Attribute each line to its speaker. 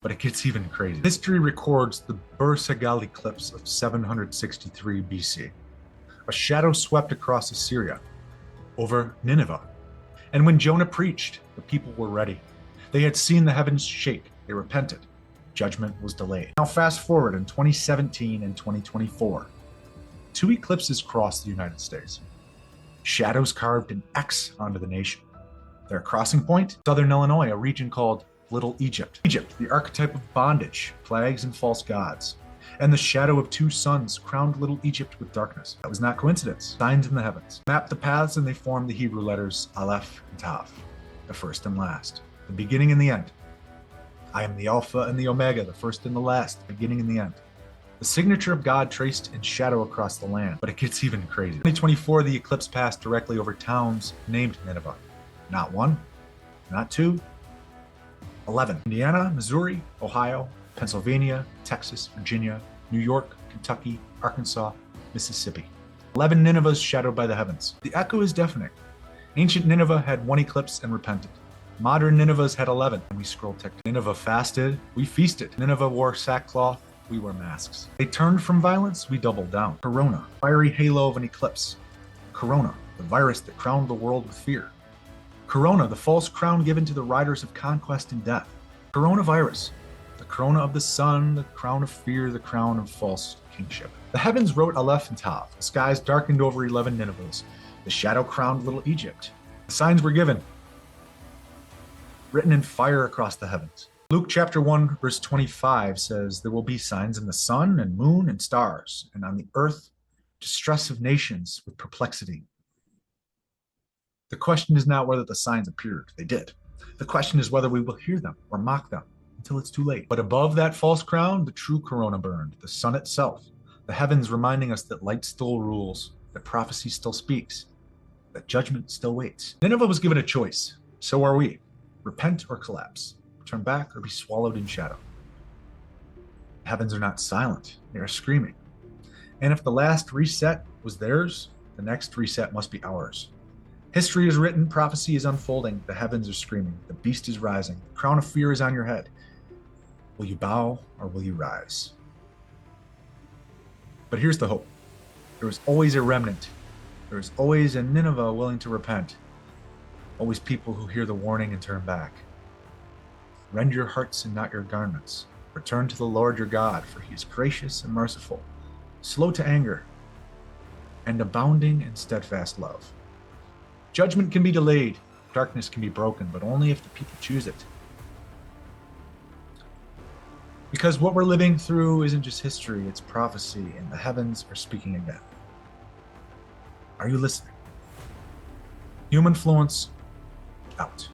Speaker 1: But it gets even crazier. History records the Bursagal eclipse of 763 BC. A shadow swept across Assyria over Nineveh. And when Jonah preached, the people were ready. They had seen the heavens shake. They repented. Judgment was delayed. Now fast forward in 2017 and 2024. Two eclipses crossed the United States. Shadows carved an X onto the nation. Their crossing point, southern Illinois, a region called Little Egypt. Egypt, the archetype of bondage, plagues, and false gods. And the shadow of two suns crowned Little Egypt with darkness. That was not coincidence. Signs in the heavens. Mapped the paths and they formed the Hebrew letters Aleph and Tav, the first and last, the beginning and the end. I am the Alpha and the Omega, the first and the last, the beginning and the end. The signature of God traced in shadow across the land. But it gets even crazier. In 2024, the eclipse passed directly over towns named Nineveh. Not one, not two, 11. Indiana, Missouri, Ohio, Pennsylvania, Texas, Virginia, New York, Kentucky, Arkansas, Mississippi. 11 Ninevehs shadowed by the heavens. The echo is deafening. Ancient Nineveh had one eclipse and repented. Modern Ninevehs had 11, and we scroll ticked. Nineveh fasted, we feasted. Nineveh wore sackcloth, we wore masks. They turned from violence, we doubled down. Corona, fiery halo of an eclipse. Corona, the virus that crowned the world with fear. Corona, the false crown given to the riders of conquest and death. Coronavirus, the corona of the sun, the crown of fear, the crown of false kingship. The heavens wrote Aleph and Tav. The skies darkened over 11 Ninevehs. The shadow crowned Little Egypt. The signs were given, written in fire across the heavens. Luke chapter 1, verse 25 says, "There will be signs in the sun and moon and stars, and on the earth, distress of nations with perplexity." The question is not whether the signs appeared. They did. The question is whether we will hear them or mock them until it's too late. But above that false crown, the true corona burned, the sun itself, the heavens reminding us that light still rules, that prophecy still speaks, that judgment still waits. Nineveh was given a choice. So are we. Repent or collapse. Turn back or be swallowed in shadow. The heavens are not silent. They are screaming. And if the last reset was theirs, the next reset must be ours. History is written, prophecy is unfolding, the heavens are screaming, the beast is rising, the crown of fear is on your head. Will you bow or will you rise? But here's the hope. There is always a remnant. There is always a Nineveh willing to repent. Always people who hear the warning and turn back. Rend your hearts and not your garments. Return to the Lord your God, for he is gracious and merciful, slow to anger, and abounding in steadfast love. Judgment can be delayed, darkness can be broken, but only if the people choose it. Because what we're living through isn't just history, it's prophecy, and the heavens are speaking again. Are you listening? Humanfluence, out.